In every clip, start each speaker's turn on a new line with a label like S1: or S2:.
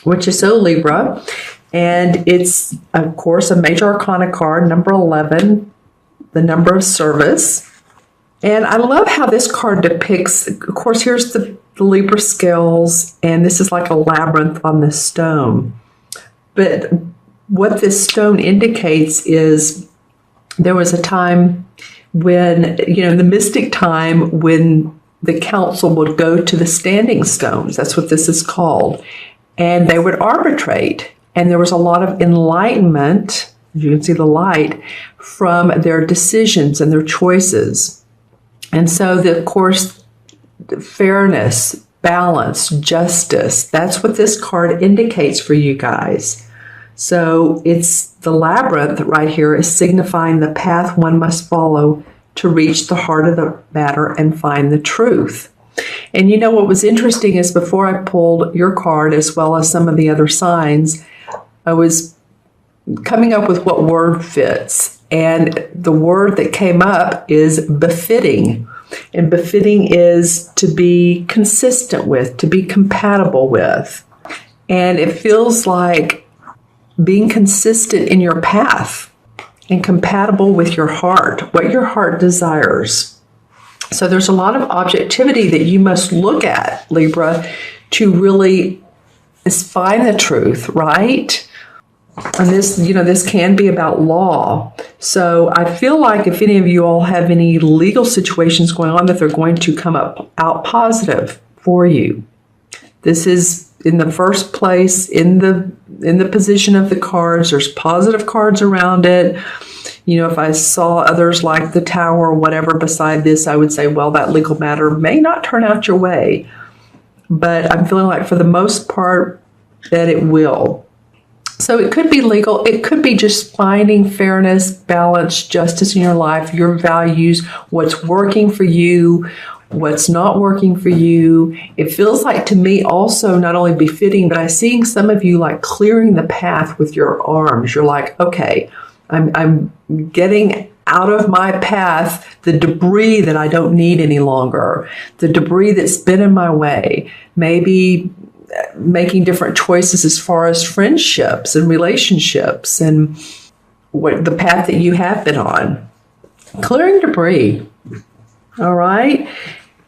S1: which is so Libra. And it's, of course, a major arcana card, number 11, the number of service. And I love how this card depicts, of course, here's the Libra scales, and this is like a labyrinth on the stone. But what this stone indicates is there was a time when, the mystic time when the council would go to the standing stones. That's what this is called. And they would arbitrate. And there was a lot of enlightenment, as you can see the light, from their decisions and their choices. And so, of course, fairness, balance, justice, that's what this card indicates for you guys. So it's the labyrinth right here is signifying the path one must follow to reach the heart of the matter and find the truth. And what was interesting is before I pulled your card, as well as some of the other signs, I was coming up with what word fits. And the word that came up is befitting. And befitting is to be consistent with, to be compatible with. And it feels like being consistent in your path and compatible with your heart, what your heart desires. So there's a lot of objectivity that you must look at, Libra, to really find the truth, right? And this can be about law. So I feel like if any of you all have any legal situations going on, that they're going to come out positive for you. This is in the first place in the position of the cards. There's positive cards around it. If I saw others like the Tower or whatever beside this, I would say, well, that legal matter may not turn out your way. But I'm feeling like for the most part that it will. So it could be legal. It could be just finding fairness, balance, justice in your life, your values, what's working for you, what's not working for you. It feels like to me also not only befitting, but I'm seeing some of you like clearing the path with your arms. You're like, okay, I'm getting out of my path the debris that I don't need any longer, the debris that's been in my way. Maybe making different choices as far as friendships and relationships and what the path that you have been on. Clearing debris. All right.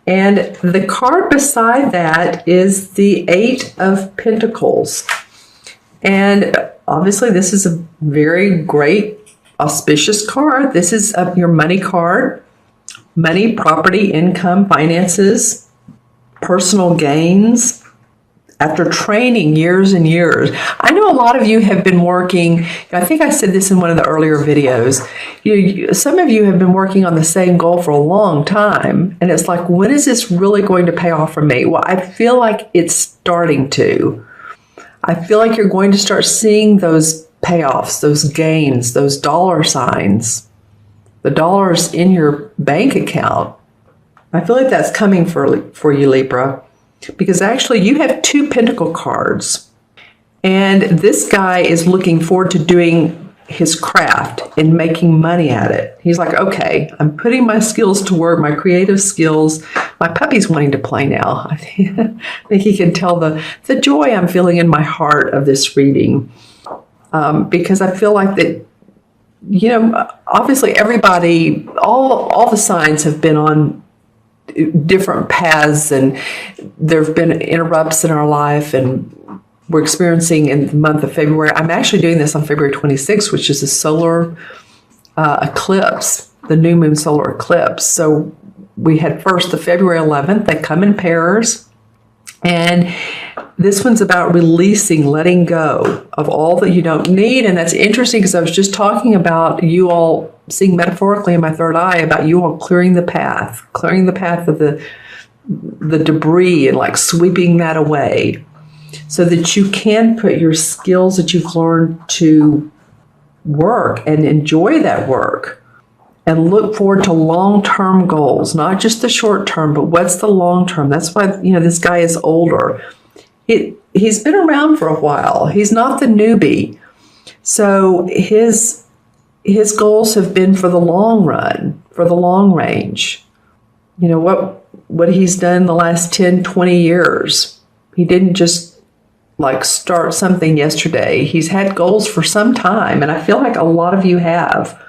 S1: And the card beside that is the Eight of Pentacles. And obviously this is a very great, auspicious card. This is your money card. Money, property, income, finances, personal gains. After training years and years. I know a lot of you have been working, I think I said this in one of the earlier videos, some of you have been working on the same goal for a long time, and it's like, when is this really going to pay off for me? Well, I feel like it's starting to. I feel like you're going to start seeing those payoffs, those gains, those dollar signs, the dollars in your bank account. I feel like that's coming for you, Libra. Because actually you have two pentacle cards, and this guy is looking forward to doing his craft and making money at it. He's like, okay, I'm putting my skills to work, my creative skills. My puppy's wanting to play now. I think he can tell the joy I'm feeling in my heart of this reading, because I feel like that, obviously everybody, all the signs have been on different paths, and there have been interrupts in our life, and we're experiencing in the month of February. I'm actually doing this on February 26th, which is a solar eclipse, the new moon solar eclipse. So we had first the February 11th. They come in pairs, and this one's about releasing, letting go of all that you don't need. And that's interesting because I was just talking about you all seeing metaphorically in my third eye about you all clearing the path of the debris and like sweeping that away so that you can put your skills that you've learned to work and enjoy that work and look forward to long-term goals, not just the short term, but what's the long term. That's why, this guy is older. He's been around for a while. He's not the newbie. So his goals have been for the long run, for the long range. What he's done the last 10, 20 years. He didn't just like start something yesterday. He's had goals for some time, and I feel like a lot of you have.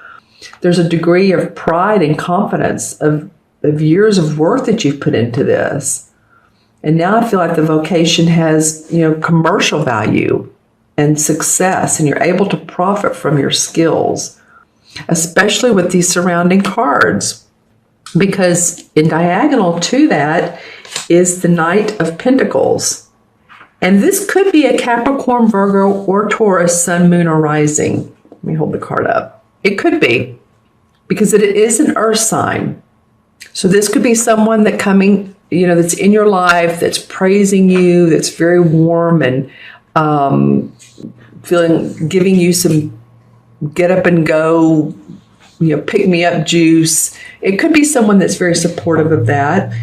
S1: There's a degree of pride and confidence of years of work that you've put into this. And now I feel like the vocation has, commercial value and success, and you're able to profit from your skills, especially with these surrounding cards. Because in diagonal to that is the Knight of Pentacles. And this could be a Capricorn, Virgo, or Taurus, Sun, Moon, or Rising. Let me hold the card up. It could be, because it is an earth sign. So this could be someone that that's in your life, that's praising you, that's very warm and giving you some get up and go, pick me up juice. It could be someone that's very supportive of that.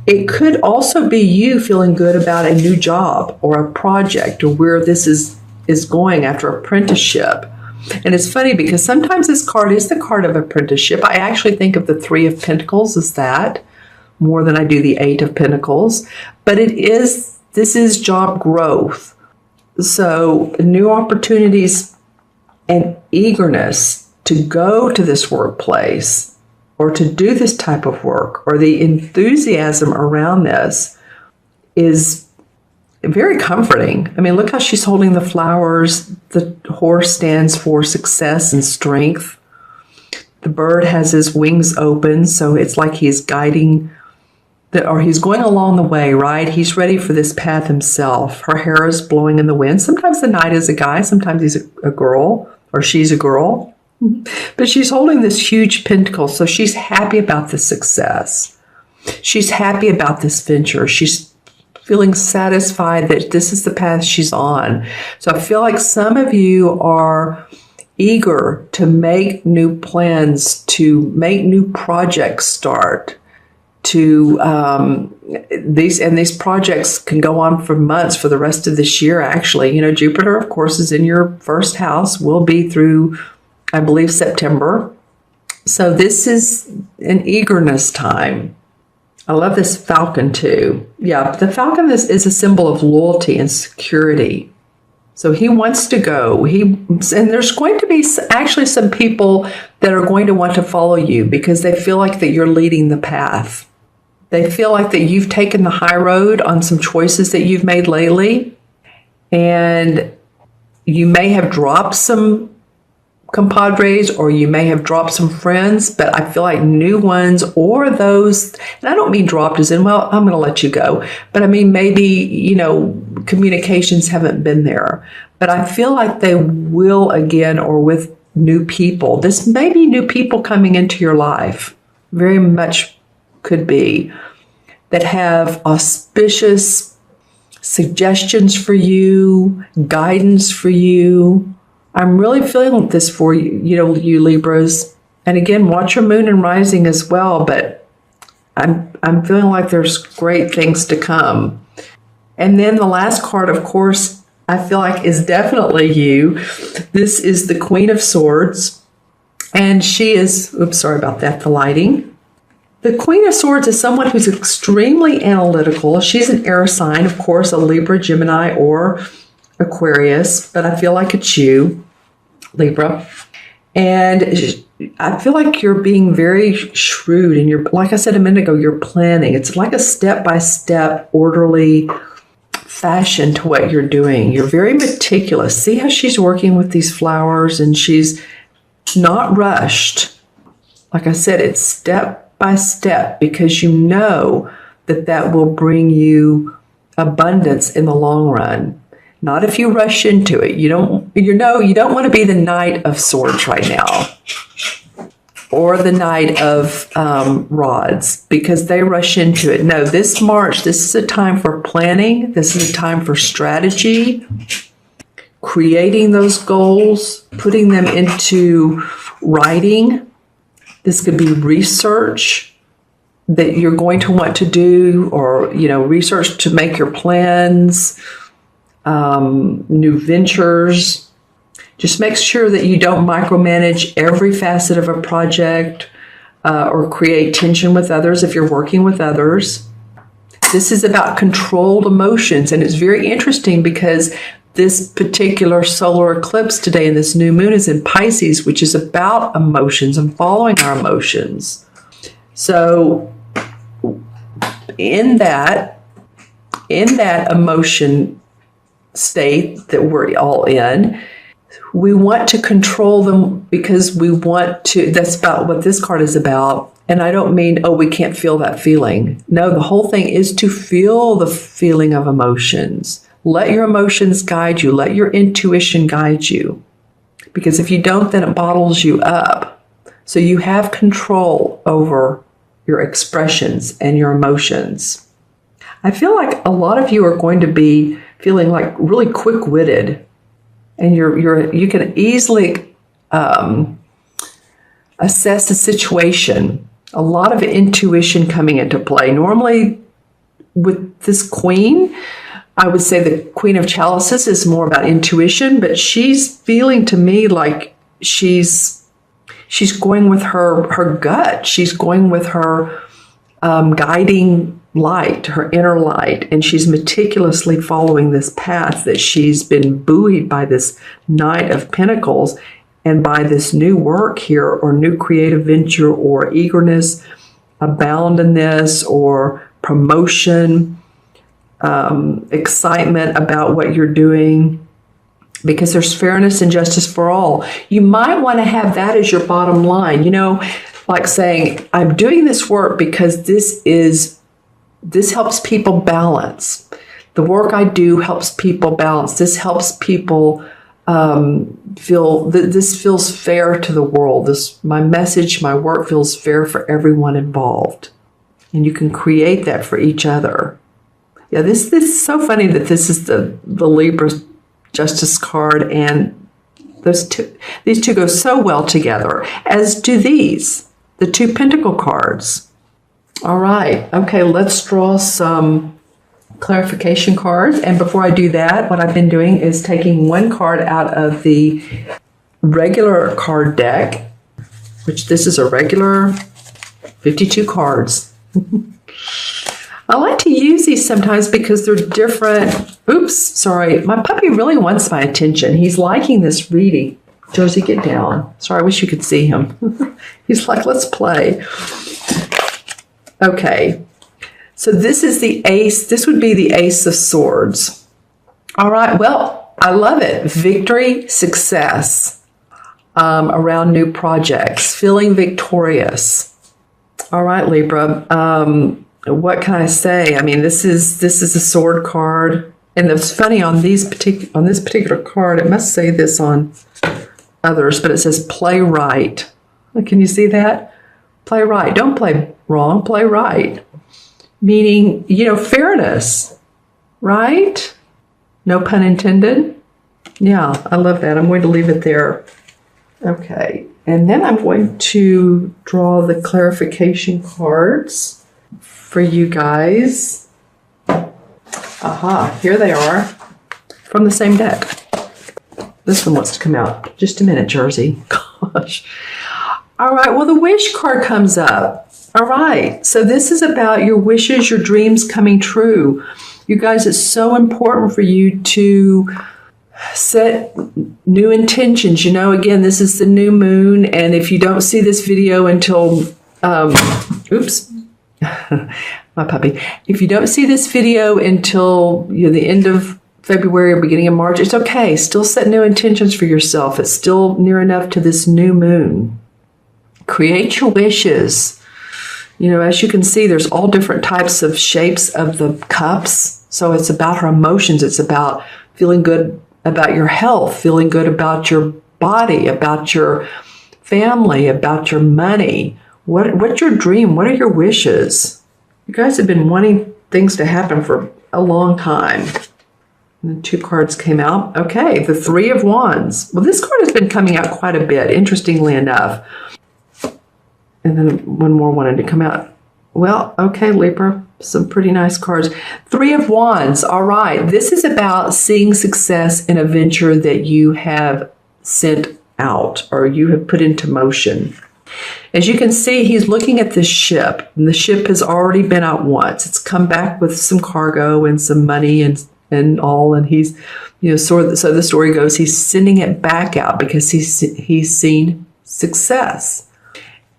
S1: It could also be you feeling good about a new job or a project or where this is going after apprenticeship. And it's funny because sometimes this card is the card of apprenticeship. I actually think of the Three of Pentacles as that more than I do the Eight of Pentacles. But this is job growth. So new opportunities and eagerness to go to this workplace or to do this type of work, or the enthusiasm around this is very comforting. I mean, look how she's holding the flowers. The horse stands for success and strength. The bird has his wings open, so it's like he's guiding, or he's going along the way, right? He's ready for this path himself. Her hair is blowing in the wind. Sometimes the knight is a guy, sometimes he's a girl, or she's a girl. But she's holding this huge pentacle, so she's happy about the success. She's happy about this venture. She's feeling satisfied that this is the path she's on. So I feel like some of you are eager to make new plans, to make new projects start, these projects can go on for months, for the rest of this year, actually. Jupiter, of course, is in your first house, will be through, I believe, September. So this is an eagerness time. I love this falcon too. Yeah, the falcon is a symbol of loyalty and security. So he wants to go. And there's going to be actually some people that are going to want to follow you because they feel like that you're leading the path. They feel like that you've taken the high road on some choices that you've made lately. And you may have dropped some compadres, or you may have dropped some friends, but I feel like new ones, or those, and I don't mean dropped as in, well, I'm going to let you go, but I mean maybe, communications haven't been there, but I feel like they will again, or with new people. This may be new people coming into your life, very much could be, that have auspicious suggestions for you, guidance for you. I'm really feeling this for you, you Libras. And again, watch your moon and rising as well, but I'm feeling like there's great things to come. And then the last card, of course, I feel like is definitely you. This is the Queen of Swords. And she is, oops, sorry about that, the lighting. The Queen of Swords is someone who's extremely analytical. She's an air sign, of course, a Libra, Gemini, or Aquarius, but I feel like it's you, Libra. And I feel like you're being very shrewd, and you're, like I said a minute ago, you're planning. It's like a step-by-step, orderly fashion to what you're doing. You're very meticulous. See how she's working with these flowers, and she's not rushed. Like I said, it's step by step, because you know that will bring you abundance in the long run. Not if you rush into it. You don't want to be the Knight of Swords right now, or the Knight of Rods, because they rush into it. No, this March, this is a time for planning. This is a time for strategy, creating those goals, putting them into writing. This could be research that you're going to want to do, or, research to make your plans, new ventures. Just make sure that you don't micromanage every facet of a project or create tension with others if you're working with others. This is about controlled emotions, and it's very interesting because this particular solar eclipse today and this new moon is in Pisces, which is about emotions and following our emotions. So in that emotion state that we're all in, we want to control them because we want to, that's about what this card is about. And I don't mean, oh, we can't feel that feeling. No, the whole thing is to feel the feeling of emotions. Let your emotions guide you. Let your intuition guide you. Because if you don't, then it bottles you up. So you have control over your expressions and your emotions. I feel like a lot of you are going to be feeling like really quick-witted. And you can easily assess a situation. A lot of intuition coming into play. Normally, with this queen, I would say the Queen of Chalices is more about intuition, but she's feeling to me like she's going with her gut. She's going with her guiding light, her inner light, and she's meticulously following this path that she's been buoyed by this Knight of Pentacles and by this new work here or new creative venture or eagerness, aboundedness or promotion, excitement about what you're doing, because there's fairness and justice for all. You might want to have that as your bottom line, like saying, I'm doing this work because this helps people balance. The work I do helps people balance. This helps people feel that this feels fair to the world. My message, my work feels fair for everyone involved. And you can create that for each other. Yeah, this is so funny that this is the Libra Justice card, and these two go so well together, as do these, the two Pentacle cards. All right, okay, let's draw some clarification cards. And before I do that, what I've been doing is taking one card out of the regular card deck, which this is a regular 52 cards. I like to use these sometimes because they're different. Oops, sorry. My puppy really wants my attention. He's liking this reading. Josie, get down. Sorry, I wish you could see him. He's like, let's play. Okay. So this is the ace. This would be the Ace of Swords. All right. Well, I love it. Victory, success around new projects, feeling victorious. All right, Libra. What can I say? I mean, this is a sword card, and it's funny on this particular card. It must say this on others, but it says play right. Can you see that? Play right. Don't play wrong. Play right. Meaning, fairness, right? No pun intended. Yeah, I love that. I'm going to leave it there. Okay, and then I'm going to draw the clarification cards for you guys. Aha, here they are from the same deck. This one wants to come out. Just a minute, Jersey. Gosh. All right, well, the wish card comes up. All right, so this is about your wishes, your dreams coming true. You guys, it's so important for you to set new intentions. Again, this is the new moon, and if you don't see this video until, oops, my puppy. If you don't see this video until the end of February or beginning of March, it's okay. Still set new intentions for yourself. It's still near enough to this new moon. Create your wishes. As you can see, there's all different types of shapes of the cups. So it's about her emotions. It's about feeling good about your health, feeling good about your body, about your family, about your money. What's your dream? What are your wishes? You guys have been wanting things to happen for a long time. And the two cards came out. Okay, the Three of Wands. Well, this card has been coming out quite a bit, interestingly enough. And then one more wanted to come out. Well, okay, Libra, some pretty nice cards. Three of Wands. All right, this is about seeing success in a venture that you have sent out or you have put into motion. As you can see, he's looking at this ship, and the ship has already been out once. It's come back with some cargo and some money and all, and he's, so the story goes, he's sending it back out because he's seen success.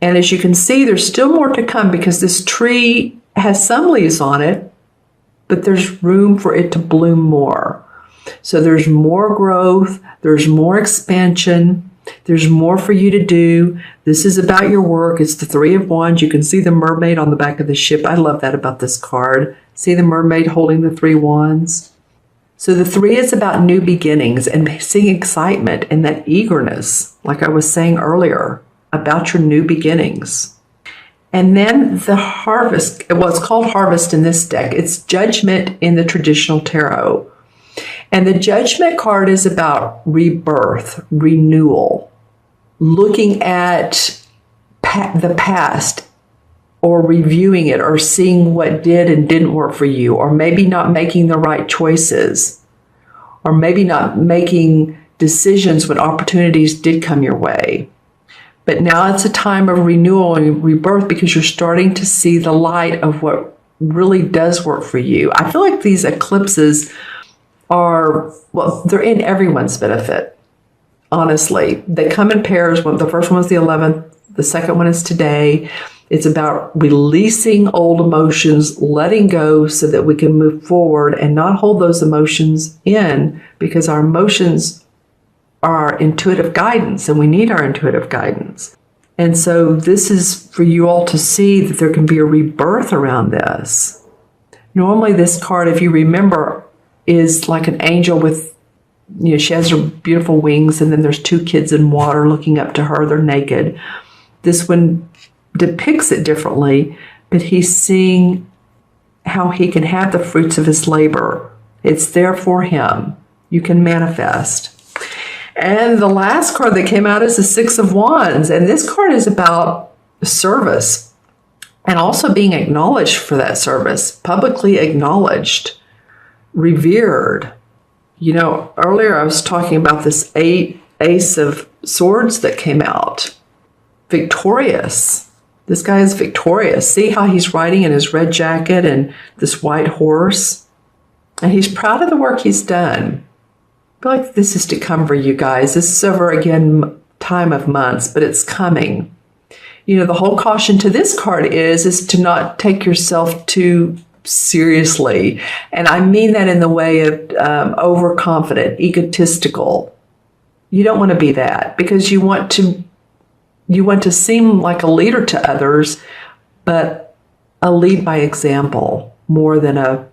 S1: And as you can see, there's still more to come because this tree has some leaves on it, but there's room for it to bloom more. So there's more growth, there's more expansion, there's more for you to do. This is about your work. It's the Three of Wands. You can see the mermaid on the back of the ship. I love that about this card. See the mermaid holding the 3 wands? So the 3 is about new beginnings and seeing excitement and that eagerness, like I was saying earlier, about your new beginnings. And then the harvest, well, it's called harvest in this deck. It's judgment in the traditional tarot. And the judgment card is about rebirth, renewal, looking at the past or reviewing it or seeing what did and didn't work for you, or maybe not making the right choices, or maybe not making decisions when opportunities did come your way. But now it's a time of renewal and rebirth because you're starting to see the light of what really does work for you. I feel like these eclipses are, well, they're in everyone's benefit, honestly. They come in pairs. The first one was the 11th. The second one is today. It's about releasing old emotions, letting go so that we can move forward and not hold those emotions in, because our emotions are intuitive guidance and we need our intuitive guidance. And so this is for you all to see that there can be a rebirth around this. Normally this card, if you remember, is like an angel with, she has her beautiful wings, and then there's 2 kids in water looking up to her. They're naked. This one depicts it differently, but he's seeing how he can have the fruits of his labor. It's there for him. You can manifest. And the last card that came out is the 6 of Wands, and this card is about service and also being acknowledged for that service, publicly acknowledged, revered. Earlier I was talking about this Ace of Swords that came out. Victorious. This guy is victorious. See how he's riding in his red jacket and this white horse? And he's proud of the work he's done. I feel like this is to come for you guys. This is over, again, time of months, but it's coming. The whole caution to this card is to not take yourself too seriously. And I mean that in the way of overconfident, egotistical. You don't want to be that, because you want to seem like a leader to others, but a lead by example more than a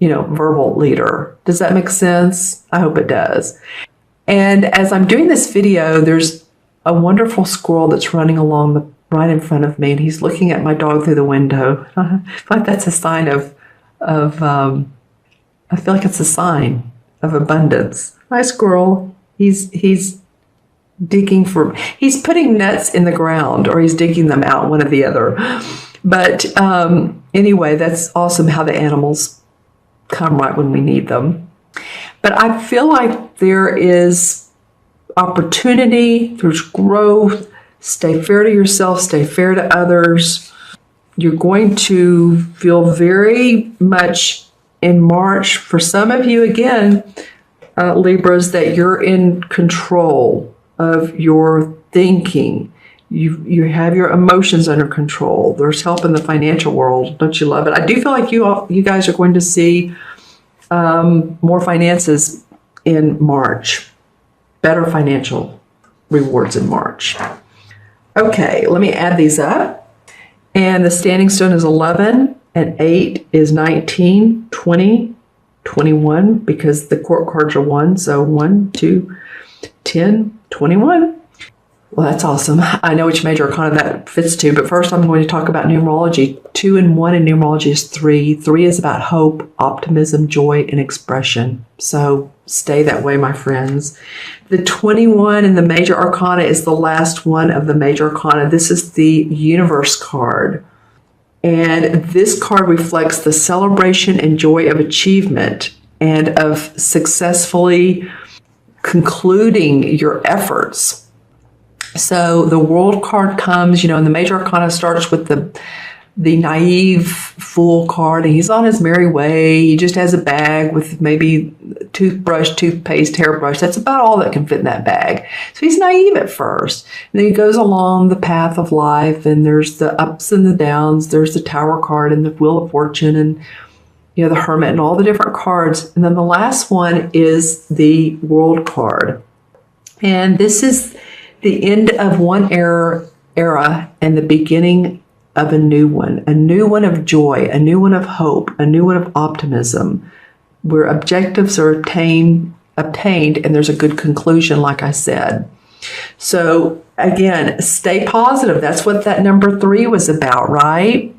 S1: verbal leader. Does that make sense? I hope it does. And as I'm doing this video, there's a wonderful squirrel that's running along right in front of me, and he's looking at my dog through the window. I feel like that's a sign of I feel like it's a sign of abundance. Hi, squirrel. He's he's putting nuts in the ground, or he's digging them out, one or the other. But anyway, that's awesome how the animals come right when we need them. But I feel like there is opportunity, there's growth. Stay fair to yourself, stay fair to others. You're going to feel very much in March, for some of you, again, Libras, that you're in control of your thinking. You have your emotions under control. There's help in the financial world. Don't you love it? I do feel like you guys are going to see more finances in March. Better financial rewards in March. Okay, let me add these up. And the standing stone is 11, and 8 is 19, 20, 21, because the court cards are 1. So 1, 2, 10, 21. Well, that's awesome. I know which major arcana that fits to, but first I'm going to talk about numerology. 2 and 1 in numerology is 3. 3 is about hope, optimism, joy, and expression. So stay that way, my friends. The 21 in the major arcana is the last one of the major arcana. This is the universe card. And this card reflects the celebration and joy of achievement and of successfully concluding your efforts. So the World card comes, and the Major Arcana starts with the naive fool card, and he's on his merry way. He just has a bag with maybe toothbrush, toothpaste, hairbrush. That's about all that can fit in that bag. So he's naive at first. And then he goes along the path of life, and there's the ups and the downs. There's the Tower card and the Wheel of Fortune and the Hermit and all the different cards. And then the last one is the World card. And this is the end of one era and the beginning of a new one of joy, a new one of hope, a new one of optimism, where objectives are obtained and there's a good conclusion, like I said. So again, stay positive. That's what that number 3 was about, right?